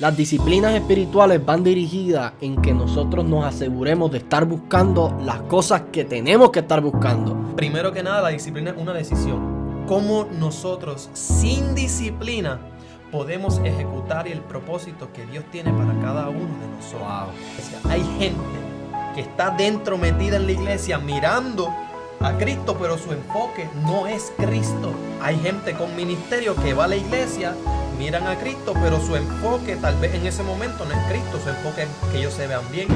Las disciplinas espirituales van dirigidas en que nosotros nos aseguremos de estar buscando las cosas que tenemos que estar buscando. Primero que nada, la disciplina es una decisión. ¿Cómo nosotros, sin disciplina, podemos ejecutar el propósito que Dios tiene para cada uno de nosotros? Wow. Hay gente que está dentro metida en la iglesia mirando a Cristo, pero su enfoque no es Cristo. Hay gente con ministerio que va a la iglesia, miran a Cristo, pero su enfoque tal vez en ese momento no es Cristo, su enfoque es que ellos se vean bien.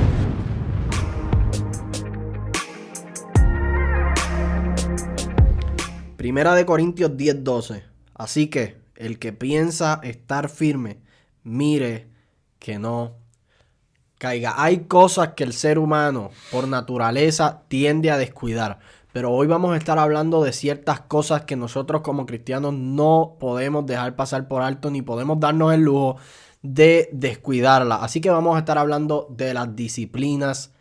Primera de Corintios 10:12. Así que el que piensa estar firme, mire que no caiga. Hay cosas que el ser humano por naturaleza tiende a descuidar, pero hoy vamos a estar hablando de ciertas cosas que nosotros como cristianos no podemos dejar pasar por alto ni podemos darnos el lujo de descuidarlas. Así que vamos a estar hablando de las disciplinas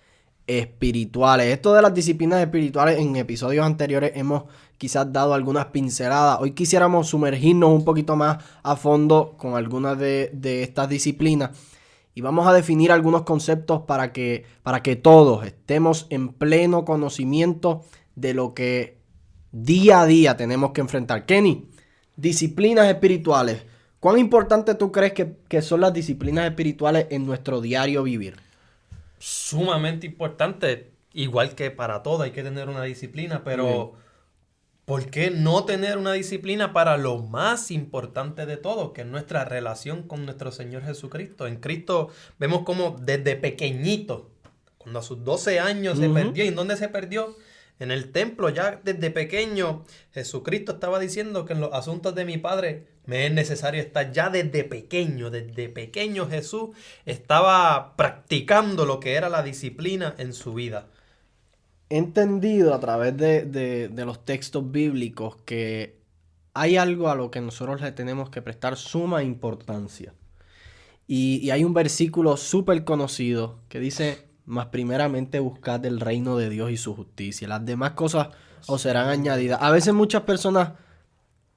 espirituales. Esto de las disciplinas espirituales en episodios anteriores hemos quizás dado algunas pinceladas. Hoy quisiéramos sumergirnos un poquito más a fondo con algunas de estas disciplinas y vamos a definir algunos conceptos para que todos estemos en pleno conocimiento de lo que día a día tenemos que enfrentar. Kenny, disciplinas espirituales. ¿Cuán importante tú crees que son las disciplinas espirituales en nuestro diario vivir? Sumamente importante, igual que para todo hay que tener una disciplina, pero ¿por qué no tener una disciplina para lo más importante de todo, que es nuestra relación con nuestro Señor Jesucristo? En Cristo vemos como desde pequeñito, cuando a sus 12 años se perdió. ¿Y en dónde se perdió? En el templo. Ya desde pequeño Jesucristo estaba diciendo que en los asuntos de mi Padre me es necesario estar. Ya desde pequeño Jesús estaba practicando lo que era la disciplina en su vida. He entendido a través de los textos bíblicos que hay algo a lo que nosotros le tenemos que prestar suma importancia. Y hay un versículo súper conocido que dice: mas primeramente buscad el reino de Dios y su justicia. Las demás cosas os serán añadidas. A veces muchas personas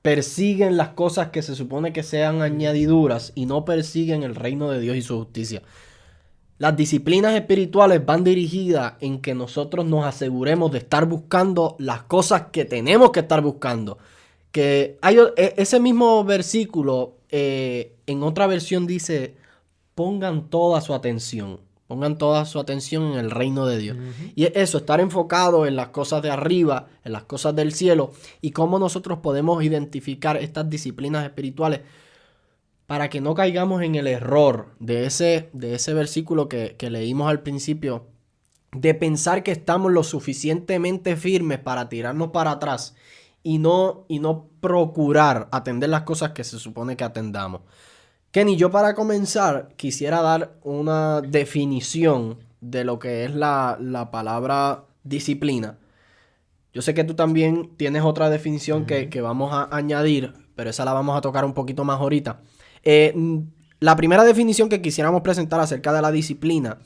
persiguen las cosas que se supone que sean añadiduras y no persiguen el reino de Dios y su justicia. Las disciplinas espirituales van dirigidas en que nosotros nos aseguremos de estar buscando las cosas que tenemos que estar buscando. Que hay ese mismo versículo en otra versión dice: pongan toda su atención en el reino de Dios. Y es eso, estar enfocado en las cosas de arriba, en las cosas del cielo, y cómo nosotros podemos identificar estas disciplinas espirituales para que no caigamos en el error de ese versículo que leímos al principio, de pensar que estamos lo suficientemente firmes para tirarnos para atrás y no procurar atender las cosas que se supone que atendamos. Kenny, yo para comenzar quisiera dar una definición de lo que es la palabra disciplina. Yo sé que tú también tienes otra definición que vamos a añadir, pero esa la vamos a tocar un poquito más ahorita. La primera definición que quisiéramos presentar acerca de la disciplina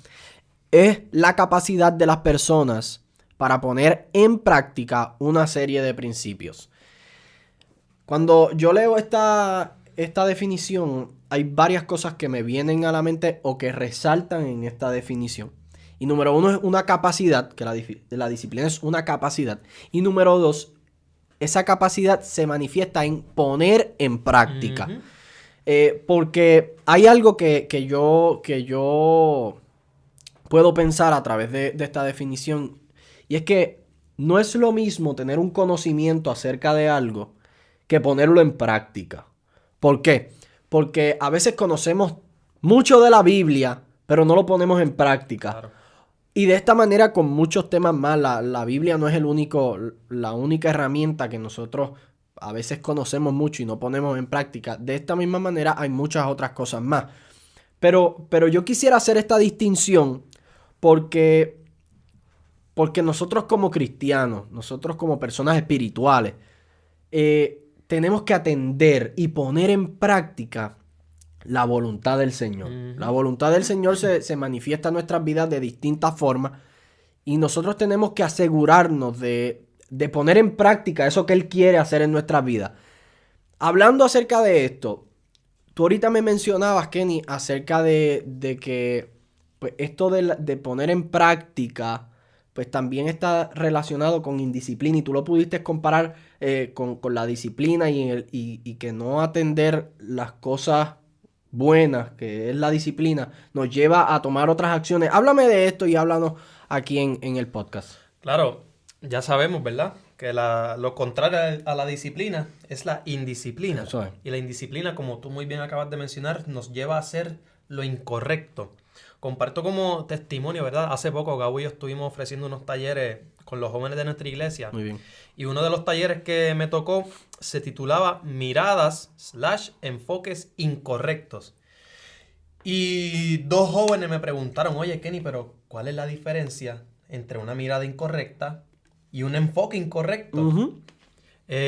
es la capacidad de las personas para poner en práctica una serie de principios. Cuando yo leo esta definición, hay varias cosas que me vienen a la mente o que resaltan en esta definición. Y número uno es una capacidad, que la disciplina es una capacidad. Y número dos, esa capacidad se manifiesta en poner en práctica. Porque hay algo que yo puedo pensar a través de esta definición. Y es que no es lo mismo tener un conocimiento acerca de algo que ponerlo en práctica. ¿Por qué? Porque a veces conocemos mucho de la Biblia, pero no lo ponemos en práctica. Claro. Y de esta manera con muchos temas más, la Biblia no es la única herramienta que nosotros a veces conocemos mucho y no ponemos en práctica. De esta misma manera hay muchas otras cosas más. Pero yo quisiera hacer esta distinción porque nosotros como cristianos, nosotros como personas espirituales, tenemos que atender y poner en práctica la voluntad del Señor. La voluntad del Señor se manifiesta en nuestras vidas de distintas formas y nosotros tenemos que asegurarnos de poner en práctica eso que Él quiere hacer en nuestras vidas. Hablando acerca de esto, tú ahorita me mencionabas, Kenny, acerca de que pues, esto de poner en práctica, pues también está relacionado con indisciplina y tú lo pudiste comparar con la disciplina y que no atender las cosas buenas, que es la disciplina, nos lleva a tomar otras acciones. Háblame de esto y háblanos aquí en el podcast. Claro, ya sabemos, ¿verdad? Que lo contrario a la disciplina es la indisciplina. Eso es. Y la indisciplina, como tú muy bien acabas de mencionar, nos lleva a hacer lo incorrecto. Comparto como testimonio, ¿verdad? Hace poco Gabo y yo estuvimos ofreciendo unos talleres con los jóvenes de nuestra iglesia. Muy bien. Y uno de los talleres que me tocó se titulaba Miradas/enfoques incorrectos. Y dos jóvenes me preguntaron, oye Kenny, pero ¿cuál es la diferencia entre una mirada incorrecta y un enfoque incorrecto? Ujú.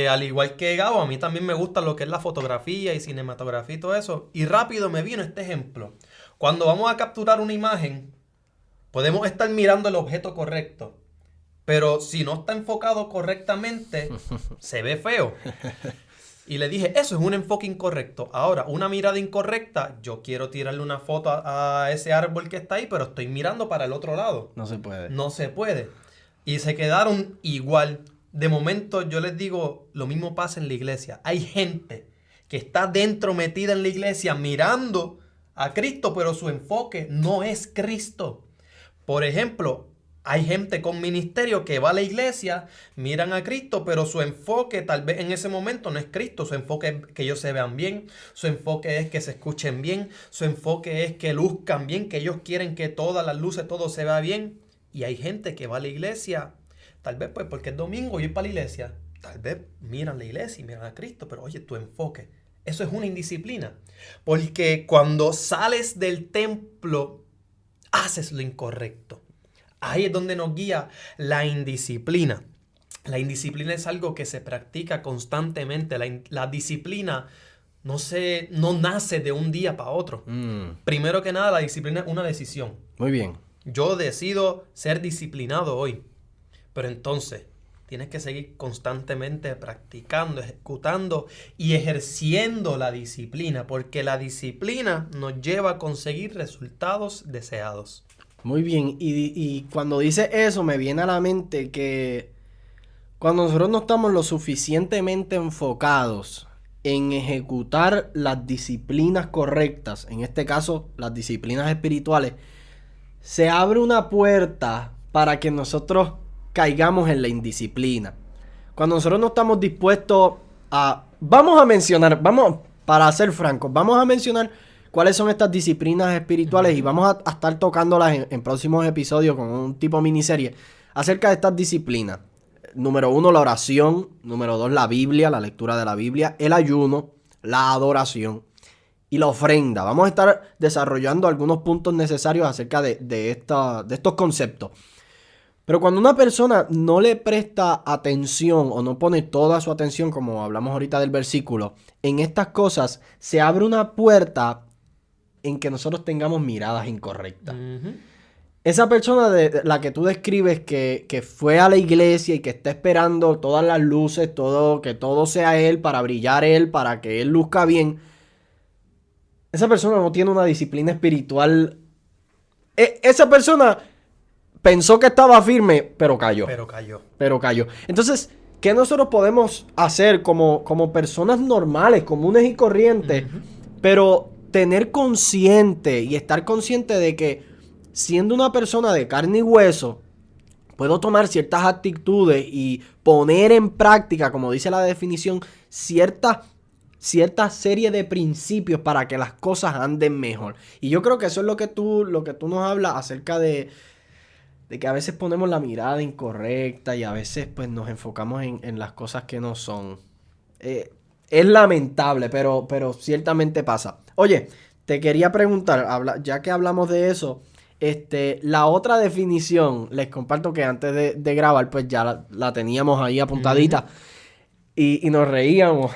Al igual que Gabo, a mí también me gusta lo que es la fotografía y cinematografía y todo eso. Y rápido me vino este ejemplo. Cuando vamos a capturar una imagen, podemos estar mirando el objeto correcto, pero si no está enfocado correctamente, se ve feo. Y le dije, eso es un enfoque incorrecto. Ahora, una mirada incorrecta, yo quiero tirarle una foto a ese árbol que está ahí, pero estoy mirando para el otro lado. No se puede. No se puede. Y se quedaron igual. De momento yo les digo, lo mismo pasa en la iglesia. Hay gente que está dentro metida en la iglesia mirando a Cristo, pero su enfoque no es Cristo. Por ejemplo, hay gente con ministerio que va a la iglesia, miran a Cristo, pero su enfoque tal vez en ese momento no es Cristo. Su enfoque es que ellos se vean bien, su enfoque es que se escuchen bien, su enfoque es que luzcan bien, que ellos quieren que todas las luces, todo se vea bien. Y hay gente que va a la iglesia, tal vez pues porque es domingo y es para la iglesia. Tal vez miran la iglesia y miran a Cristo, pero oye, tu enfoque. Eso es una indisciplina. Porque cuando sales del templo, haces lo incorrecto. Ahí es donde nos guía la indisciplina. La indisciplina es algo que se practica constantemente. La disciplina no nace de un día para otro. Primero que nada, la disciplina es una decisión. Muy bien. Yo decido ser disciplinado hoy. Pero entonces, tienes que seguir constantemente practicando, ejecutando y ejerciendo la disciplina. Porque la disciplina nos lleva a conseguir resultados deseados. Muy bien, y cuando dice eso me viene a la mente que cuando nosotros no estamos lo suficientemente enfocados en ejecutar las disciplinas correctas, en este caso las disciplinas espirituales, se abre una puerta para que nosotros caigamos en la indisciplina. Cuando nosotros no estamos dispuestos para ser francos, vamos a mencionar cuáles son estas disciplinas espirituales y vamos a estar tocándolas en próximos episodios con un tipo miniserie acerca de estas disciplinas. Número 1, la oración. Número 2, la Biblia, la lectura de la Biblia. El ayuno, la adoración y la ofrenda. Vamos a estar desarrollando algunos puntos necesarios acerca de estos conceptos. Pero cuando una persona no le presta atención o no pone toda su atención, como hablamos ahorita del versículo, en estas cosas se abre una puerta en que nosotros tengamos miradas incorrectas. Esa persona de la que tú describes que fue a la iglesia y que está esperando todas las luces, que todo sea él, para brillar él, para que él luzca bien, esa persona no tiene una disciplina espiritual. Esa persona pensó que estaba firme, pero cayó. Pero cayó. Entonces, ¿qué nosotros podemos hacer como personas normales, comunes y corrientes? Pero tener consciente y estar consciente de que siendo una persona de carne y hueso, puedo tomar ciertas actitudes y poner en práctica, como dice la definición, cierta serie de principios para que las cosas anden mejor. Y yo creo que eso es lo que tú nos hablas acerca de que a veces ponemos la mirada incorrecta y a veces pues nos enfocamos en las cosas que no son. Es lamentable, pero ciertamente pasa. Oye, te quería preguntar, ya que hablamos de eso, la otra definición, les comparto que antes de grabar, pues ya la teníamos ahí apuntadita. Y nos reíamos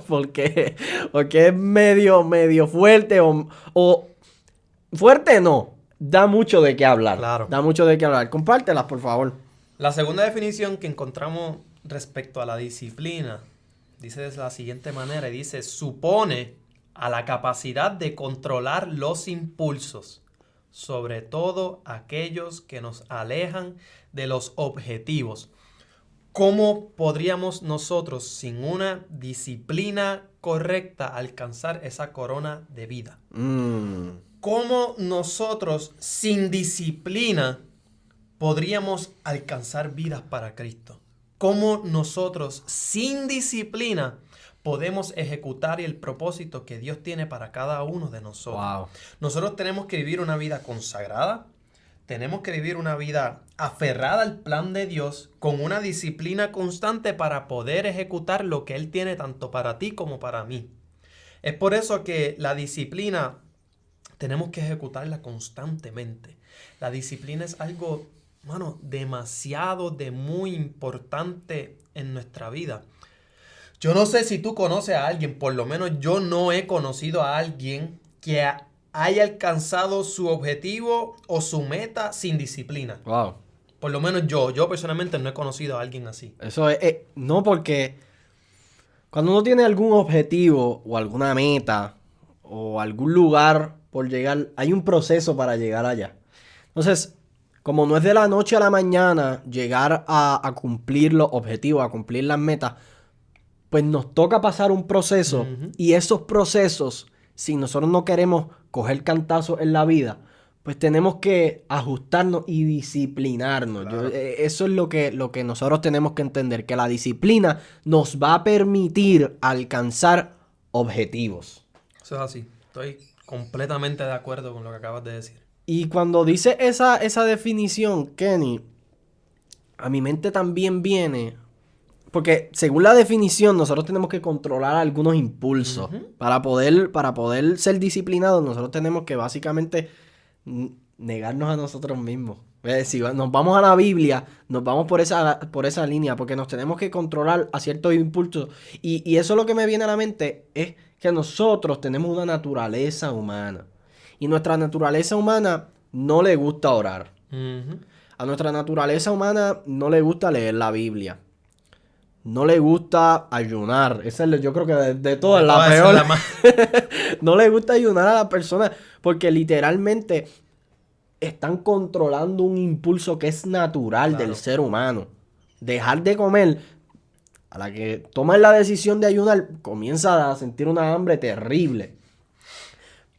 porque es medio fuerte o fuerte no, da mucho de qué hablar. Claro. Da mucho de qué hablar. Compártelas, por favor. La segunda definición que encontramos respecto a la disciplina dice de la siguiente manera, y dice, supone a la capacidad de controlar los impulsos, sobre todo aquellos que nos alejan de los objetivos. ¿Cómo podríamos nosotros, sin una disciplina correcta, alcanzar esa corona de vida? ¿Cómo nosotros, sin disciplina, podríamos alcanzar vidas para Cristo? ¿Cómo nosotros, sin disciplina, podemos ejecutar el propósito que Dios tiene para cada uno de nosotros? Wow. Nosotros tenemos que vivir una vida consagrada, tenemos que vivir una vida aferrada al plan de Dios, con una disciplina constante para poder ejecutar lo que Él tiene tanto para ti como para mí. Es por eso que la disciplina tenemos que ejecutarla constantemente. La disciplina es algo, demasiado muy importante en nuestra vida. Yo no sé si tú conoces a alguien, por lo menos yo no he conocido a alguien que haya alcanzado su objetivo o su meta sin disciplina. Wow. Por lo menos yo personalmente no he conocido a alguien así. Eso es, no, porque cuando uno tiene algún objetivo o alguna meta o algún lugar por llegar, hay un proceso para llegar allá. Entonces, como no es de la noche a la mañana llegar a cumplir los objetivos, a cumplir las metas, pues nos toca pasar un proceso. Y esos procesos, si nosotros no queremos coger cantazos en la vida, pues tenemos que ajustarnos y disciplinarnos. Claro. Eso es lo que nosotros tenemos que entender, que la disciplina nos va a permitir alcanzar objetivos. Eso es así. Estoy completamente de acuerdo con lo que acabas de decir. Y cuando dice esa definición, Kenny, a mi mente también viene, porque según la definición nosotros tenemos que controlar algunos impulsos. Para poder ser disciplinados, nosotros tenemos que básicamente negarnos a nosotros mismos. Si nos vamos a la Biblia, nos vamos por esa línea, porque nos tenemos que controlar a ciertos impulsos. Y eso lo que me viene a la mente es que nosotros tenemos una naturaleza humana. Y nuestra naturaleza humana no le gusta orar. A nuestra naturaleza humana no le gusta leer la Biblia. No le gusta ayunar. Esa es, yo creo que de todas la peor. No le gusta ayunar a la persona porque literalmente están controlando un impulso que es natural del ser humano. Dejar de comer, a la que toman la decisión de ayunar, comienza a sentir una hambre terrible.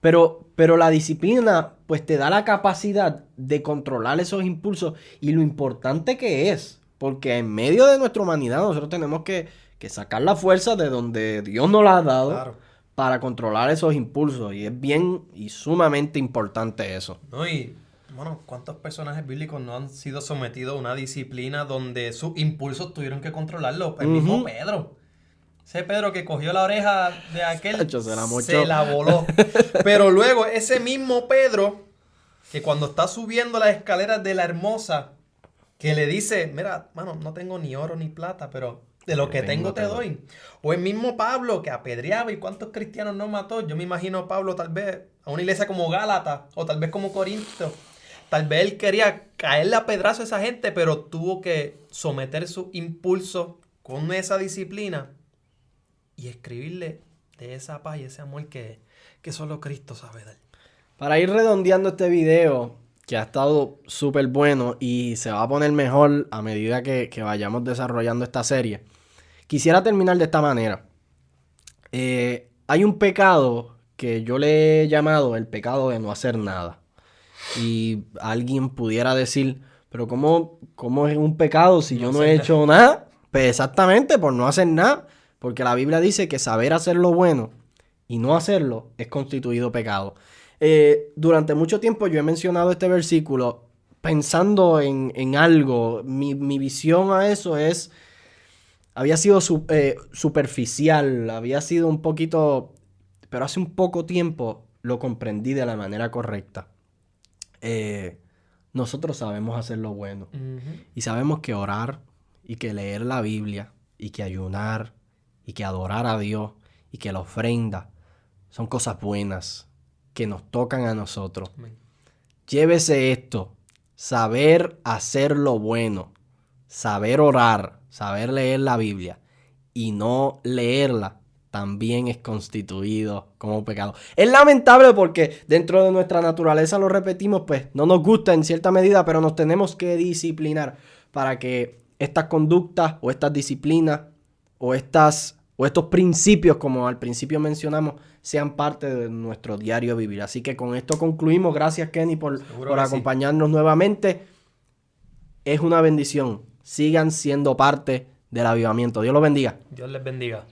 Pero la disciplina pues te da la capacidad de controlar esos impulsos y lo importante que es. Porque en medio de nuestra humanidad nosotros tenemos que sacar la fuerza de donde Dios nos la ha dado para controlar esos impulsos. Y es bien y sumamente importante eso. No, y ¿cuántos personajes bíblicos no han sido sometidos a una disciplina donde sus impulsos tuvieron que controlarlo? El mismo Pedro. Ese Pedro que cogió la oreja de aquel, se la voló. Pero luego ese mismo Pedro, que cuando está subiendo las escaleras de la Hermosa, que le dice, mira, no tengo ni oro ni plata, pero de lo que tengo te doy. O el mismo Pablo que apedreaba y cuántos cristianos no mató. Yo me imagino a Pablo tal vez a una iglesia como Gálatas o tal vez como Corinto. Tal vez él quería caerle a pedrazo a esa gente, pero tuvo que someter su impulso con esa disciplina y escribirle de esa paz y ese amor que solo Cristo sabe dar. Para ir redondeando este video, que ha estado súper bueno y se va a poner mejor a medida que vayamos desarrollando esta serie, quisiera terminar de esta manera. Hay un pecado que yo le he llamado el pecado de no hacer nada. Y alguien pudiera decir, pero ¿cómo es un pecado si yo no he hecho nada? Pues exactamente, por no hacer nada. Porque la Biblia dice que saber hacer lo bueno y no hacerlo es constituido pecado. Durante mucho tiempo yo he mencionado este versículo pensando en algo. Mi visión a eso había sido superficial, había sido un poquito, pero hace un poco tiempo lo comprendí de la manera correcta. Nosotros sabemos hacer lo bueno y sabemos que orar y que leer la Biblia y que ayunar y que adorar a Dios y que la ofrenda son cosas buenas que nos tocan a nosotros. Amén. Llévese esto, saber hacer lo bueno, saber orar, saber leer la Biblia y no leerla también es constituido como pecado. Es lamentable porque dentro de nuestra naturaleza, lo repetimos, pues no nos gusta en cierta medida, pero nos tenemos que disciplinar para que estas conductas o estas disciplinas o estos principios, como al principio mencionamos, sean parte de nuestro diario vivir. Así que con esto concluimos. Gracias, Kenny, por acompañarnos nuevamente. Es una bendición. Sigan siendo parte del avivamiento. Dios los bendiga. Dios les bendiga.